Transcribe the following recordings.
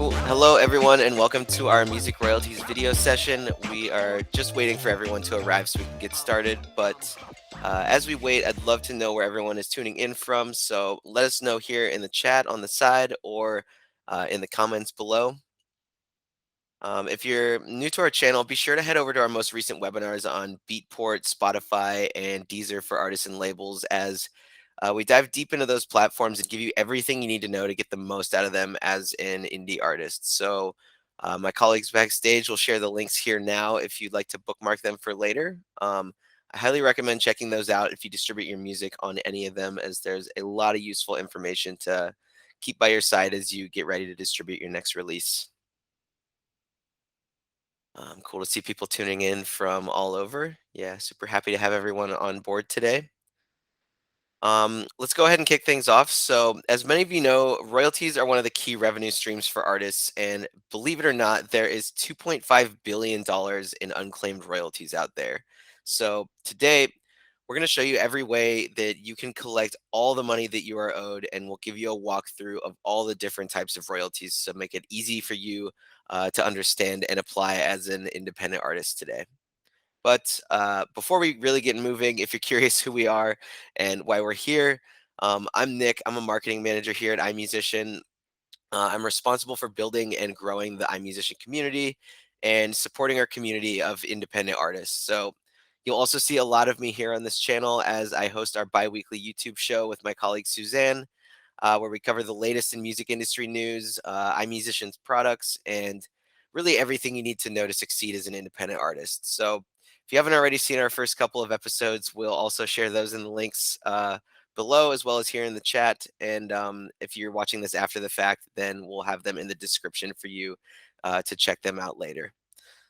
Cool. Hello, everyone, and welcome to our music royalties video session. We are just waiting for everyone to arrive so we can get started. But as we wait, I'd love to know where everyone is tuning in from. So let us know here in the chat on the side or in the comments below. If you're new to our channel, be sure to head over to our most recent webinars on Beatport, Spotify, and Deezer for artists and labels as we dive deep into those platforms and give you everything you need to know to get the most out of them as an indie artist. So my colleagues backstage will share the links here now if you'd like to bookmark them for later. I highly recommend checking those out if you distribute your music on any of them, as there's a lot of useful information to keep by your side as you get ready to distribute your next release. Cool to see people tuning in from all over. Yeah, super happy to have everyone on board today. Let's go ahead and kick things off. So, as many of you know, royalties are one of the key revenue streams for artists. And believe it or not, there is $2.5 billion in unclaimed royalties out there. So, today, we're going to show you every way that you can collect all the money that you are owed, and we'll give you a walkthrough of all the different types of royalties to make it easy for you to understand and apply as an independent artist today. But before we really get moving, if you're curious who we are and why we're here, I'm Nick. I'm a marketing manager here at iMusician. I'm responsible for building and growing the iMusician community and supporting our community of independent artists. So you'll also see a lot of me here on this channel as I host our bi-weekly YouTube show with my colleague Suzanne, where we cover the latest in music industry news, iMusician's products, and really everything you need to know to succeed as an independent artist. So if you haven't already seen our first couple of episodes, we'll also share those in the links below as well as here in the chat. And if you're watching this after the fact, then we'll have them in the description for you to check them out later.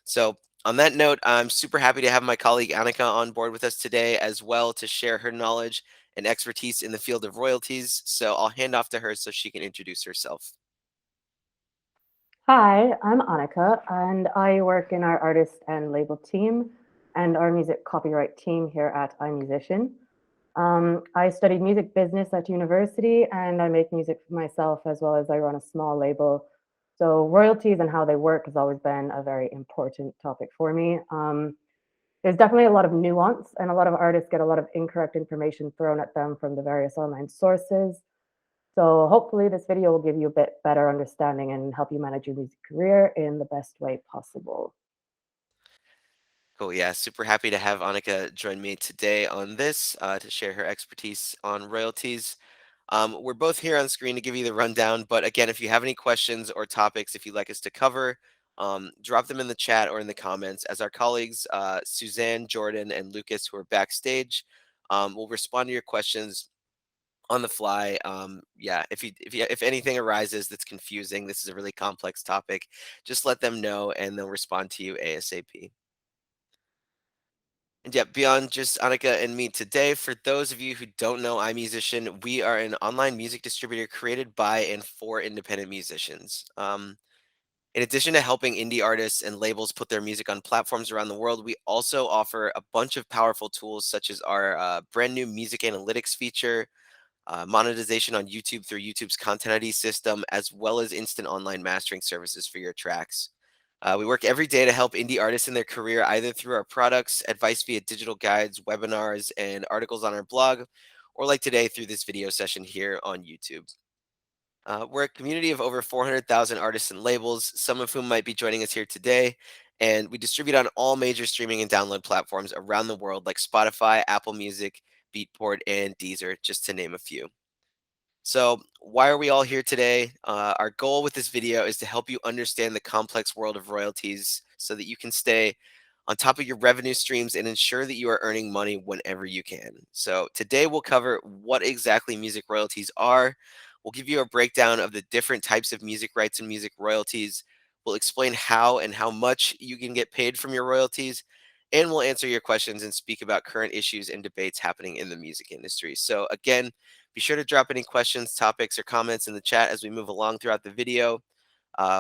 So on that note, I'm super happy to have my colleague Annika on board with us today as well to share her knowledge and expertise in the field of royalties. So I'll hand off to her so she can introduce herself. Hi, I'm Annika, and I work in our artist and label team and our music copyright team here at iMusician. I studied music business at university, and I make music for myself as well as I run a small label. So royalties and how they work has always been a very important topic for me. There's definitely a lot of nuance, and a lot of artists get a lot of incorrect information thrown at them from the various online sources. So hopefully this video will give you a bit better understanding and help you manage your music career in the best way possible. Cool. Yeah, super happy to have Annika join me today on this to share her expertise on royalties. We're both here on screen to give you the rundown, but again, if you have any questions or topics, if you'd like us to cover, drop them in the chat or in the comments as our colleagues, Suzanne, Jordan, and Lucas, who are backstage, will respond to your questions on the fly. Yeah, if anything arises that's confusing, this is a really complex topic, just let them know and they'll respond to you ASAP. And yeah, beyond just Annika and me today, for those of you who don't know iMusician, we are an online music distributor created by and for independent musicians. In addition to helping indie artists and labels put their music on platforms around the world, we also offer a bunch of powerful tools such as our brand new music analytics feature, monetization on YouTube through YouTube's Content ID system, as well as instant online mastering services for your tracks. We work every day to help indie artists in their career, either through our products, advice via digital guides, webinars, and articles on our blog, or like today through this video session here on YouTube. We're a community of over 400,000 artists and labels, some of whom might be joining us here today. And we distribute on all major streaming and download platforms around the world, like Spotify, Apple Music, Beatport, and Deezer, just to name a few. So why are we all here today? Our goal with this video is to help you understand the complex world of royalties so that you can stay on top of your revenue streams and ensure that you are earning money whenever you can. So today we'll cover what exactly music royalties are. We'll give you a breakdown of the different types of music rights and music royalties. We'll explain how and how much you can get paid from your royalties. And we'll answer your questions and speak about current issues and debates happening in the music industry. So again, be sure to drop any questions, topics, or comments in the chat as we move along throughout the video.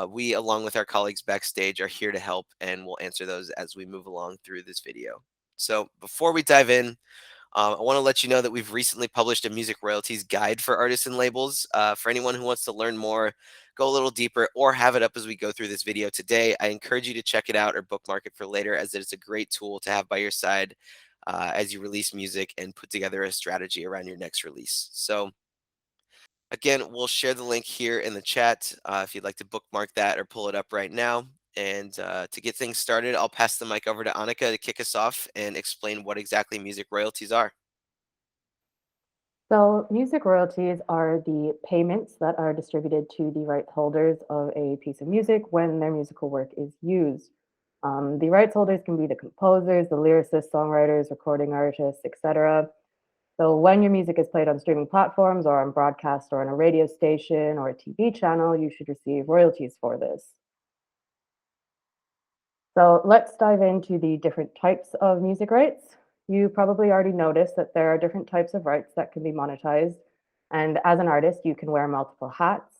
We, along with our colleagues backstage, are here to help and we'll answer those as we move along through this video. So before we dive in, I want to let you know that we've recently published a music royalties guide for artists and labels. For anyone who wants to learn more, go a little deeper, or have it up as we go through this video today, I encourage you to check it out or bookmark it for later, as it's a great tool to have by your side as you release music and put together a strategy around your next release. So again, we'll share the link here in the chat if you'd like to bookmark that or pull it up right now. And to get things started, I'll pass the mic over to Annika to kick us off and explain what exactly music royalties are. So, music royalties are the payments that are distributed to the rights holders of a piece of music when their musical work is used. The rights holders can be the composers, the lyricists, songwriters, recording artists, etc. So, when your music is played on streaming platforms or on broadcast or on a radio station or a TV channel, you should receive royalties for this. So let's dive into the different types of music rights. You probably already noticed that there are different types of rights that can be monetized. And as an artist, you can wear multiple hats.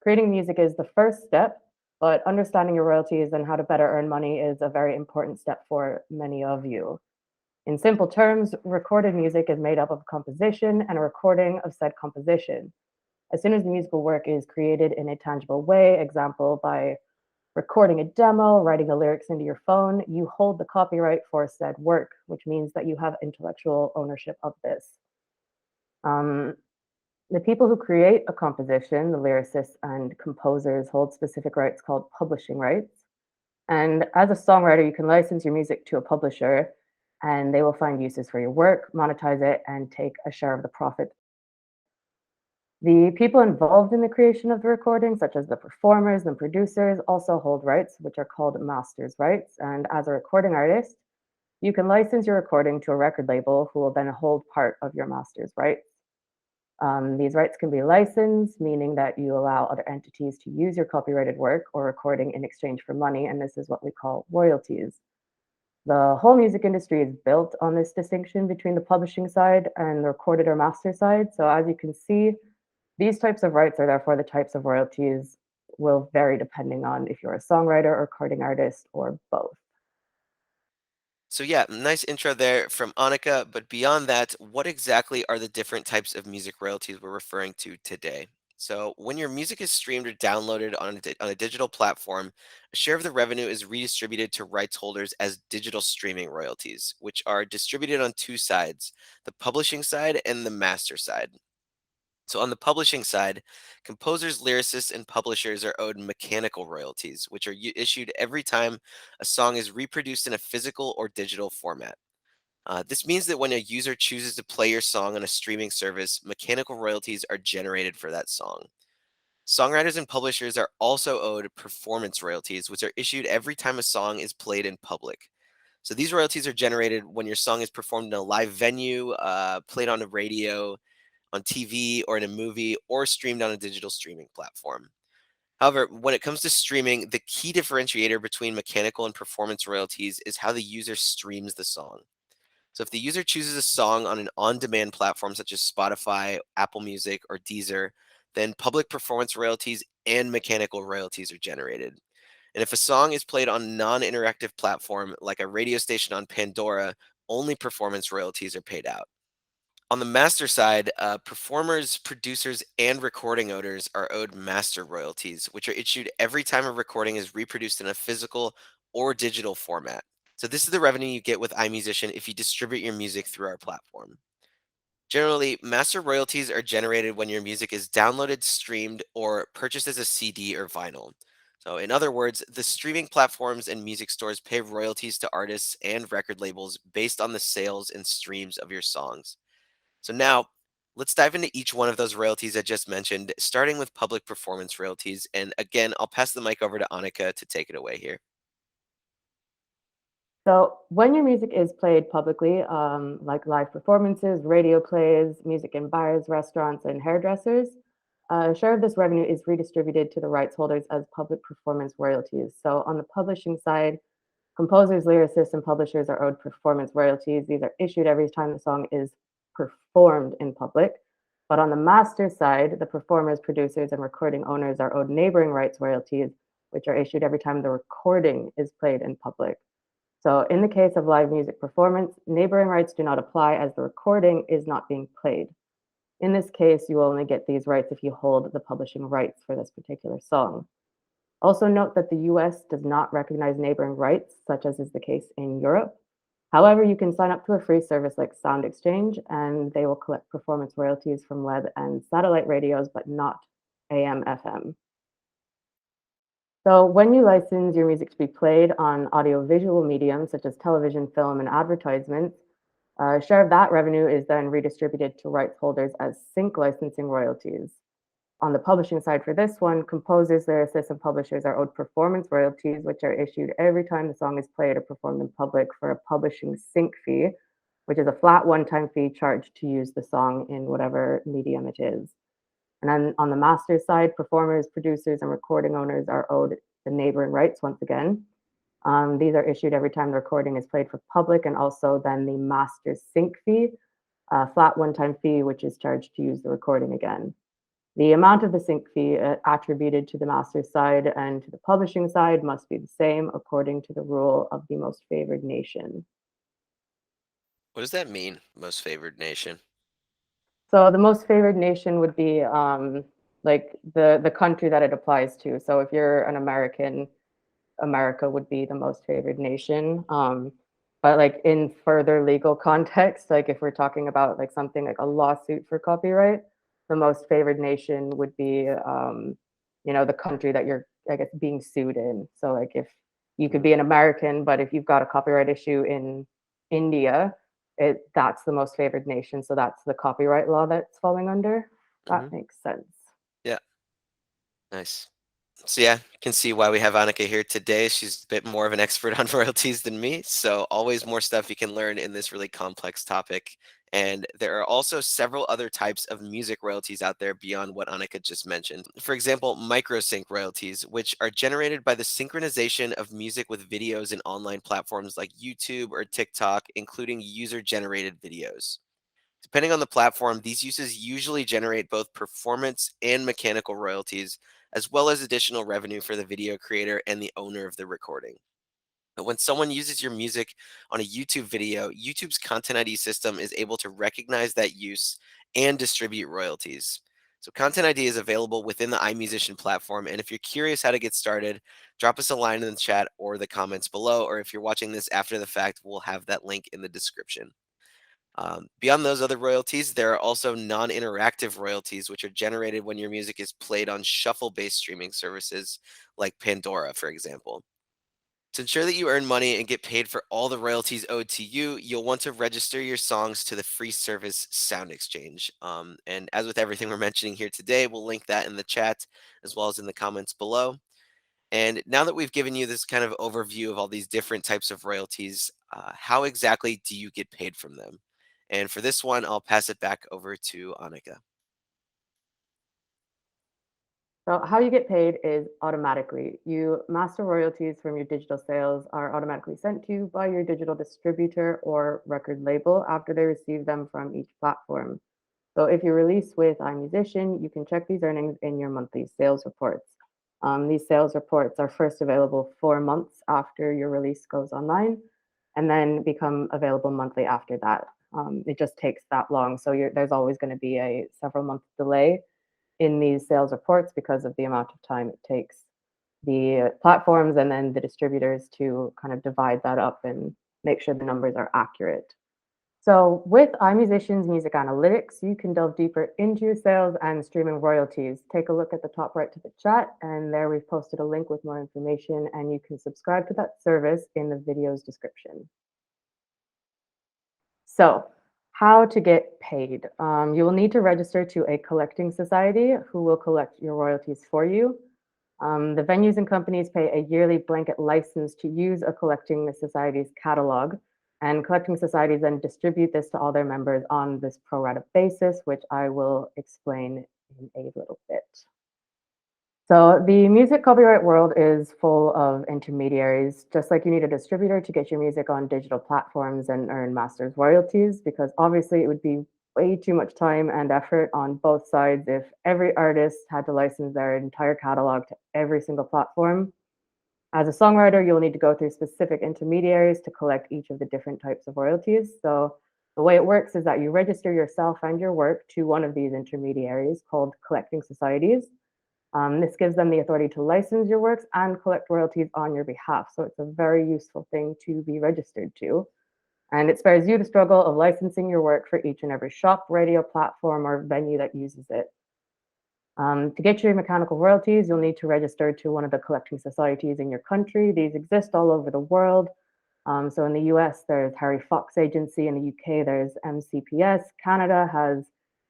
Creating music is the first step, but understanding your royalties and how to better earn money is a very important step for many of you. In simple terms, recorded music is made up of a composition and a recording of said composition. As soon as the musical work is created in a tangible way, example by recording a demo, writing the lyrics into your phone, you hold the copyright for said work, which means that you have intellectual ownership of this. Um, the people who create a composition, the lyricists and composers, hold specific rights called publishing rights. And as a songwriter, you can license your music to a publisher and they will find uses for your work, monetize it, and take a share of the profit. The people involved in the creation of the recording, such as the performers and producers, also hold rights, which are called master's rights. And as a recording artist, you can license your recording to a record label who will then hold part of your master's rights. These rights can be licensed, meaning that you allow other entities to use your copyrighted work or recording in exchange for money, and this is what we call royalties. The whole music industry is built on this distinction between the publishing side and the recorded or master side. So as you can see, these types of rights are therefore the types of royalties will vary depending on if you're a songwriter or recording artist or both. So yeah, nice intro there from Annika, but beyond that, what exactly are the different types of music royalties we're referring to today? So when your music is streamed or downloaded on a digital platform, a share of the revenue is redistributed to rights holders as digital streaming royalties, which are distributed on two sides, the publishing side and the master side. So on the publishing side, composers, lyricists, and publishers are owed mechanical royalties, which are issued every time a song is reproduced in a physical or digital format. This means that when a user chooses to play your song on a streaming service, mechanical royalties are generated for that song. Songwriters and publishers are also owed performance royalties, which are issued every time a song is played in public. So these royalties are generated when your song is performed in a live venue, played on a radio, on TV, or in a movie, or streamed on a digital streaming platform. However, when it comes to streaming, the key differentiator between mechanical and performance royalties is how the user streams the song. So if the user chooses a song on an on-demand platform such as Spotify, Apple Music, or Deezer, then public performance royalties and mechanical royalties are generated. And if a song is played on a non-interactive platform like a radio station on Pandora, only performance royalties are paid out. On the master side, performers, producers, and recording owners are owed master royalties, which are issued every time a recording is reproduced in a physical or digital format. So this is the revenue you get with iMusician if you distribute your music through our platform. Generally, master royalties are generated when your music is downloaded, streamed, or purchased as a CD or vinyl. So in other words, the streaming platforms and music stores pay royalties to artists and record labels based on the sales and streams of your songs. So now let's dive into each one of those royalties I just mentioned, starting with public performance royalties. And again, I'll pass the mic over to Annika to take it away here. So when your music is played publicly, like live performances, radio plays, music in bars, restaurants, and hairdressers, a share of this revenue is redistributed to the rights holders as public performance royalties. So on the publishing side, composers, lyricists, and publishers are owed performance royalties. These are issued every time the song is performed in public. But on the master side, the performers, producers, and recording owners are owed neighboring rights royalties, which are issued every time the recording is played in public. So in the case of live music performance, neighboring rights do not apply as the recording is not being played. In this case, you will only get these rights if you hold the publishing rights for this particular song. Also note that the US does not recognize neighboring rights, such as is the case in Europe. However, you can sign up to a free service like 𝐷𝐸𝐿, and they will collect performance royalties from web and satellite radios, but not AM, FM. So when you license your music to be played on audiovisual mediums such as television, film, and advertisements, a share of that revenue is then redistributed to rights holders as sync licensing royalties. On the publishing side for this one, composers, lyricists, and publishers are owed performance royalties, which are issued every time the song is played or performed in public for a publishing sync fee, which is a flat one-time fee charged to use the song in whatever medium it is. And then on the master side, performers, producers, and recording owners are owed the neighboring rights once again. These are issued every time the recording is played for public, and also then the master sync fee, a flat one-time fee, which is charged to use the recording again. The amount of the sync fee attributed to the master side and to the publishing side must be the same according to the rule of the most favored nation. What does that mean, most favored nation? So the most favored nation would be like the country that it applies to. So if you're an American, America would be the most favored nation. But like in further legal context, like if we're talking about like something like a lawsuit for copyright, the most favored nation would be, the country that you're, I guess, being sued in. So like if you could be an American, but if you've got a copyright issue in India, that's the most favored nation. So that's the copyright law that's falling under. Hmm. That makes sense. Yeah, nice. So yeah, you can see why we have Annika here today. She's a bit more of an expert on royalties than me. So always more stuff you can learn in this really complex topic. And there are also several other types of music royalties out there beyond what Annika just mentioned. For example, microsync royalties, which are generated by the synchronization of music with videos in online platforms like YouTube or TikTok, including user-generated videos. Depending on the platform, these uses usually generate both performance and mechanical royalties, as well as additional revenue for the video creator and the owner of the recording. But when someone uses your music on a YouTube video, YouTube's Content ID system is able to recognize that use and distribute royalties. So Content ID is available within the iMusician platform, and if you're curious how to get started, drop us a line in the chat or the comments below, or if you're watching this after the fact, we'll have that link in the description. Beyond those other royalties, there are also non-interactive royalties, which are generated when your music is played on shuffle-based streaming services like Pandora, for example. To ensure that you earn money and get paid for all the royalties owed to you, you'll want to register your songs to the free service 𝐷𝐸𝐿. And as with everything we're mentioning here today, we'll link that in the chat as well as in the comments below. And now that we've given you this kind of overview of all these different types of royalties, how exactly do you get paid from them? And for this one, I'll pass it back over to Annika. So how you get paid is automatically. You master royalties from your digital sales are automatically sent to you by your digital distributor or record label after they receive them from each platform. So if you release with iMusician, you can check these earnings in your monthly sales reports. These sales reports are first available 4 months after your release goes online and then become available monthly after that. It just takes that long. So there's always going to be a several month delay in these sales reports because of the amount of time it takes the platforms and then the distributors to kind of divide that up and make sure the numbers are accurate. So with iMusician's Music Analytics, you can delve deeper into your sales and streaming royalties. Take a look at the top right to the chat, and there we've posted a link with more information, and you can subscribe to that service in the video's description. So how to get paid. You will need to register to a collecting society who will collect your royalties for you. The venues and companies pay a yearly blanket license to use a collecting society's catalog, and collecting societies then distribute this to all their members on this pro rata basis, which I will explain in a little bit. So the music copyright world is full of intermediaries, just like you need a distributor to get your music on digital platforms and earn masters royalties, because obviously it would be way too much time and effort on both sides if every artist had to license their entire catalog to every single platform. As a songwriter, you'll need to go through specific intermediaries to collect each of the different types of royalties. So the way it works is that you register yourself and your work to one of these intermediaries called collecting societies. This gives them the authority to license your works and collect royalties on your behalf. So it's a very useful thing to be registered to. And it spares you the struggle of licensing your work for each and every shop, radio platform, or venue that uses it. To get your mechanical royalties, you'll need to register to one of the collecting societies in your country. These exist all over the world. So in the US, there's Harry Fox Agency. In the UK, there's MCPS. Canada has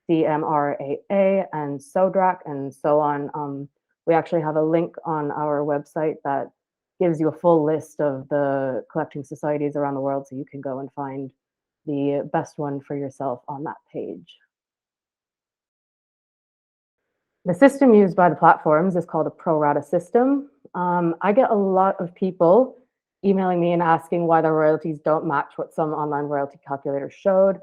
CMRAA and SODRAC and so on. We actually have a link on our website that gives you a full list of the collecting societies around the world, so you can go and find the best one for yourself on that page. The system used by the platforms is called a pro rata system. I get a lot of people emailing me and asking why the royalties don't match what some online royalty calculators showed.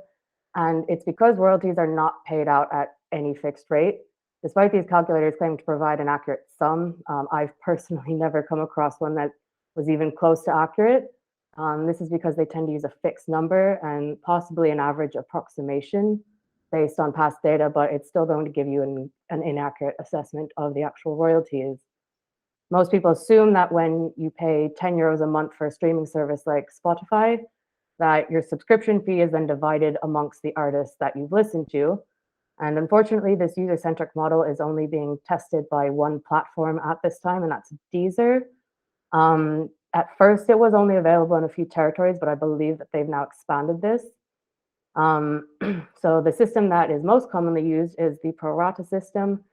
And it's because royalties are not paid out at any fixed rate. Despite these calculators claiming to provide an accurate sum, I've personally never come across one that was even close to accurate. This is because they tend to use a fixed number and possibly an average approximation based on past data, but it's still going to give you an inaccurate assessment of the actual royalties. Most people assume that when you pay 10 euros a month for a streaming service like Spotify, that your subscription fee is then divided amongst the artists that you've listened to. And unfortunately, this user-centric model is only being tested by one platform at this time, and that's Deezer. At first, it was only available in a few territories, but I believe that they've now expanded this. So the system that is most commonly used is the pro rata system,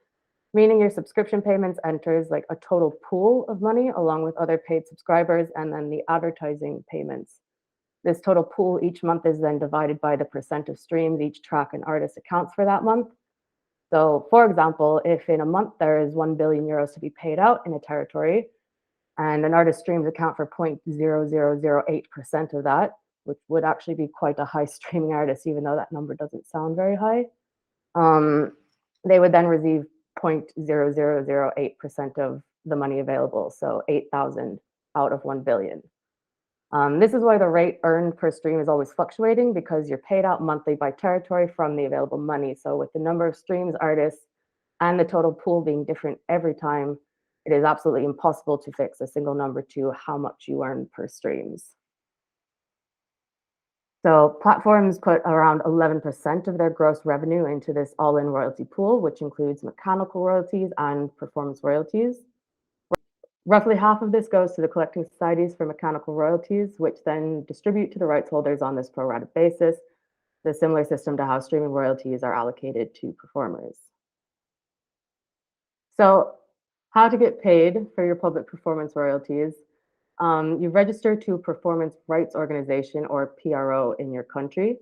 meaning your subscription payments enters like a total pool of money along with other paid subscribers and then the advertising payments. This total pool each month is then divided by the percent of streams each track and artist accounts for that month. So for example, if in a month there is 1 billion euros to be paid out in a territory, and an artist's streams account for 0.0008% of that, which would actually be quite a high streaming artist, even though that number doesn't sound very high, they would then receive 0.0008% of the money available, so 8,000 out of 1 billion. This is why the rate earned per stream is always fluctuating, because you're paid out monthly by territory from the available money. So with the number of streams, artists, and the total pool being different every time, it is absolutely impossible to fix a single number to how much you earn per streams. So platforms put around 11% of their gross revenue into this all-in royalty pool, which includes mechanical royalties and performance royalties. Roughly half of this goes to the collecting societies for mechanical royalties, which then distribute to the rights holders on this pro rata basis, the similar system to how streaming royalties are allocated to performers. So how to get paid for your public performance royalties. You register to a performance rights organization or PRO in your country.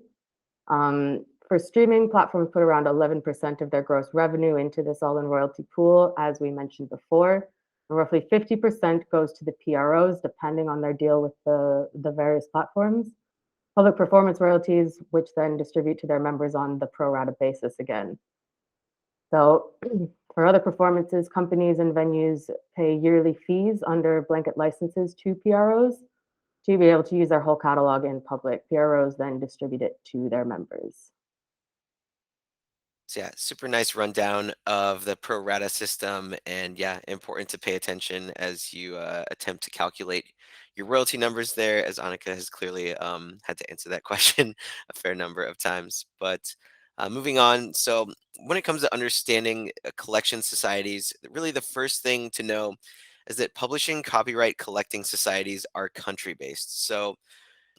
For streaming, platforms put around 11% of their gross revenue into this all-in royalty pool, as we mentioned before. And roughly 50% goes to the PROs, depending on their deal with the various platforms. Public performance royalties, which then distribute to their members on the pro rata basis again. So for other performances, companies and venues pay yearly fees under blanket licenses to PROs to be able to use their whole catalog in public. PROs then distribute it to their members. So yeah, super nice rundown of the pro rata system, and yeah, important to pay attention as you attempt to calculate your royalty numbers there, as Annika has clearly had to answer that question a fair number of times. But moving on, so when it comes to understanding collection societies, really the first thing to know is that publishing copyright collecting societies are country based. So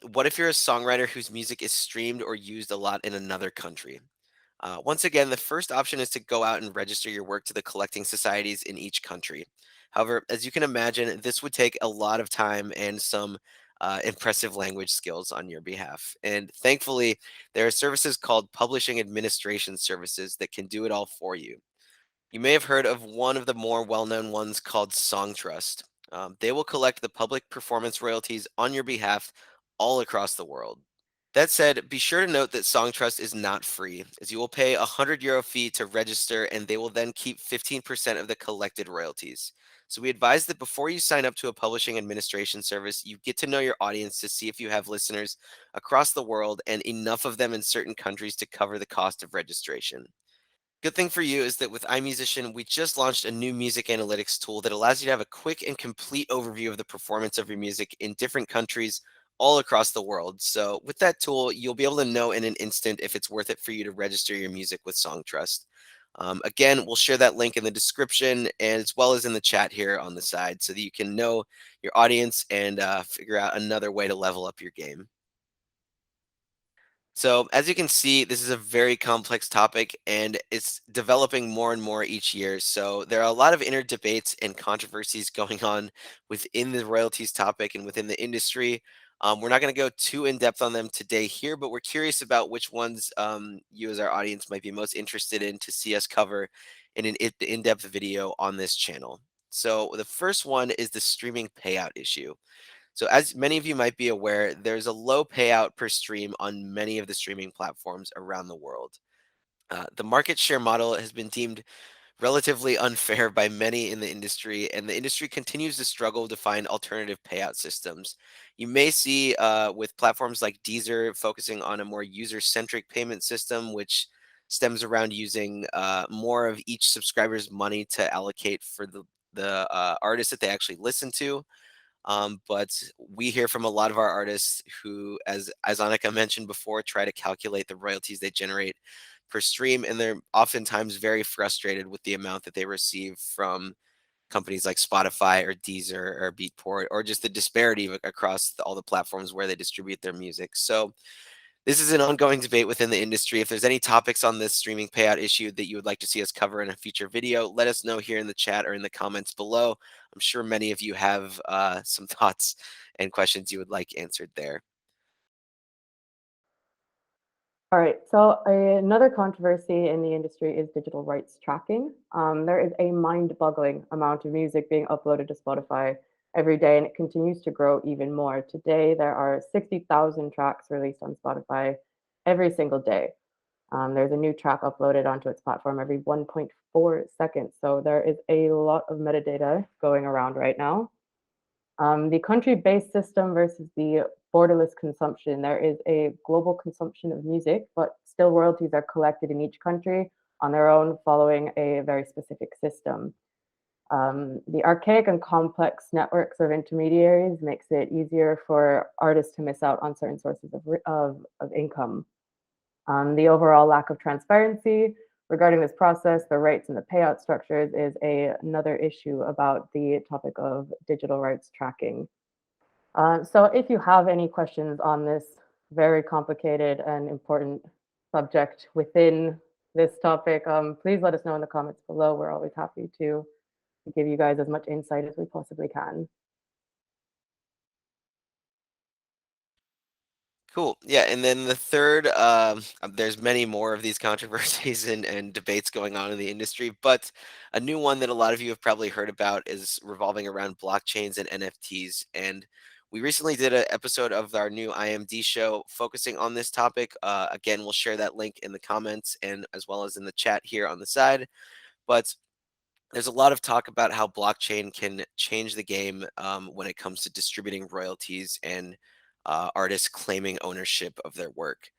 what if you're a songwriter whose music is streamed or used a lot in another country? Once again, the first option is to go out and register your work to the collecting societies in each country. However, as you can imagine, this would take a lot of time and some impressive language skills on your behalf. And thankfully, there are services called publishing administration services that can do it all for you. You may have heard of one of the more well-known ones called Songtrust. They will collect the public performance royalties on your behalf all across the world. That said, be sure to note that Song Trust is not free, as you will pay a €100 fee to register and they will then keep 15% of the collected royalties. So we advise that before you sign up to a publishing administration service, you get to know your audience to see if you have listeners across the world and enough of them in certain countries to cover the cost of registration. Good thing for you is that with iMusician, we just launched a new music analytics tool that allows you to have a quick and complete overview of the performance of your music in different countries all across the world. So, with that tool, you'll be able to know in an instant if it's worth it for you to register your music with Songtrust. Again, we'll share that link in the description and as well as in the chat here on the side so that you can know your audience and figure out another way to level up your game. So, as you can see, this is a very complex topic and it's developing more and more each year. So, there are a lot of inner debates and controversies going on within the royalties topic and within the industry. We're not going to go too in depth on them today here, but we're curious about which ones you, as our audience, might be most interested in to see us cover in an in depth video on this channel. So, the first one is the streaming payout issue. So, as many of you might be aware, there's a low payout per stream on many of the streaming platforms around the world. The market share model has been deemed relatively unfair by many in the industry, and the industry continues to struggle to find alternative payout systems. You may see with platforms like Deezer focusing on a more user centric payment system, which stems around using more of each subscriber's money to allocate for the artists that they actually listen to. But we hear from a lot of our artists who, as Annika mentioned before, try to calculate the royalties they generate per stream, and they're oftentimes very frustrated with the amount that they receive from companies like Spotify or Deezer or Beatport, or just the disparity across all the platforms where they distribute their music. So this is an ongoing debate within the industry. If there's any topics on this streaming payout issue that you would like to see us cover in a future video, let us know here in the chat or in the comments below. I'm sure many of you have some thoughts and questions you would like answered there. All right, so another controversy in the industry is digital rights tracking. There is a mind-boggling amount of music being uploaded to Spotify every day, and it continues to grow even more. Today, there are 60,000 tracks released on Spotify every single day. There's a new track uploaded onto its platform every 1.4 seconds. So there is a lot of metadata going around right now. The country-based system versus the borderless consumption. There is a global consumption of music, but still royalties are collected in each country on their own, following a very specific system. The archaic and complex networks of intermediaries makes it easier for artists to miss out on certain sources of income. The overall lack of transparency regarding this process, the rates and the payout structures is another issue about the topic of digital rights tracking. So if you have any questions on this very complicated and important subject within this topic, please let us know in the comments below. We're always happy to give you guys as much insight as we possibly can. Cool. Yeah, and then the third, there's many more of these controversies and debates going on in the industry, but a new one that a lot of you have probably heard about is revolving around blockchains and NFTs. And we recently did an episode of our new IMD show focusing on this topic. Again, we'll share that link in the comments and as well as in the chat here on the side. But there's a lot of talk about how blockchain can change the game when it comes to distributing royalties and artists claiming ownership of their work.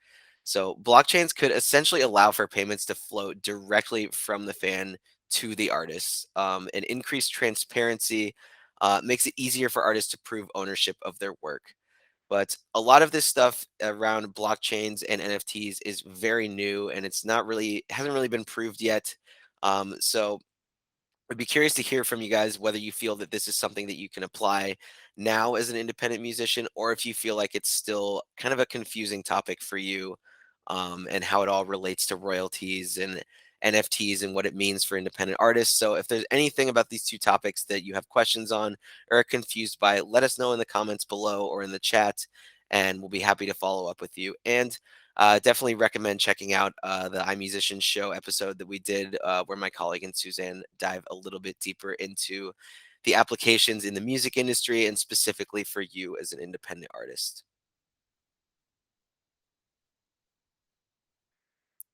So, blockchains could essentially allow for payments to flow directly from the fan to the artists. And increased transparency makes it easier for artists to prove ownership of their work. But a lot of this stuff around blockchains and NFTs is very new and it's not really, hasn't really been proved yet. So, I'd be curious to hear from you guys whether you feel that this is something that you can apply now as an independent musician, or if you feel like it's still kind of a confusing topic for you, and how it all relates to royalties and NFTs and what it means for independent artists. So, if there's anything about these two topics that you have questions on or are confused by, let us know in the comments below or in the chat, and we'll be happy to follow up with you. And definitely recommend checking out the iMusician show episode that we did, where my colleague and Suzanne dive a little bit deeper into the applications in the music industry and specifically for you as an independent artist.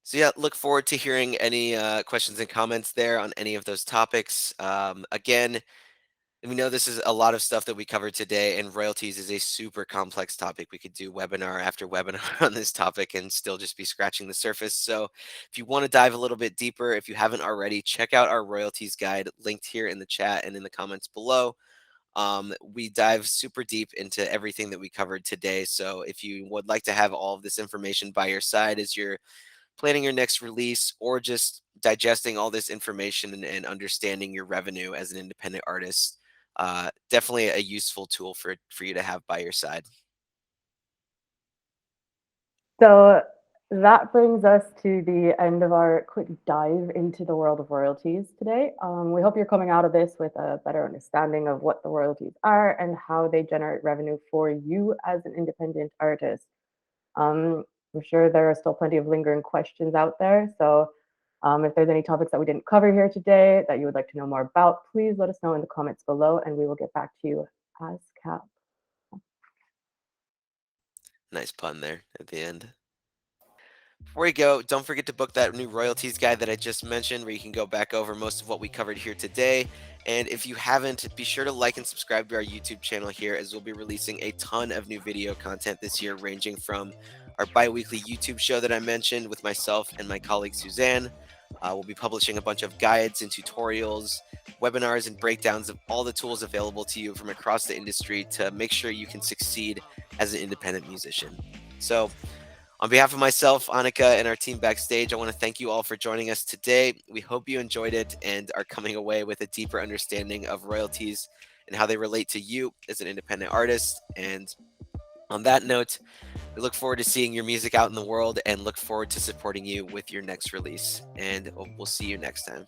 So yeah, look forward to hearing any questions and comments there on any of those topics. Again, we know this is a lot of stuff that we covered today, and royalties is a super complex topic. We could do webinar after webinar on this topic and still just be scratching the surface. So if you want to dive a little bit deeper, if you haven't already, check out our royalties guide linked here in the chat and in the comments below. We dive super deep into everything that we covered today. So if you would like to have all of this information by your side as you're planning your next release or just digesting all this information and understanding your revenue as an independent artist, definitely a useful tool for you to have by your side. So that brings us to the end of our quick dive into the world of royalties today. We hope you're coming out of this with a better understanding of what the royalties are and how they generate revenue for you as an independent artist. Um, I'm sure there are still plenty of lingering questions out there. So if there's any topics that we didn't cover here today that you would like to know more about, please let us know in the comments below and we will get back to you ASCAP. Nice pun there at the end. Before you go, don't forget to book that new royalties guide that I just mentioned, where you can go back over most of what we covered here today. And if you haven't, be sure to like and subscribe to our YouTube channel here, as we'll be releasing a ton of new video content this year, ranging from our bi-weekly YouTube show that I mentioned with myself and my colleague 𝐋𝐢𝐳𝐬. We'll be publishing a bunch of guides and tutorials, webinars, and breakdowns of all the tools available to you from across the industry to make sure you can succeed as an independent musician. So, on behalf of myself, 𝐷𝐿𝐿, and our team backstage, I want to thank you all for joining us today. We hope you enjoyed it and are coming away with a deeper understanding of royalties and how they relate to you as an independent artist. And on that note, we look forward to seeing your music out in the world and look forward to supporting you with your next release. And we'll see you next time.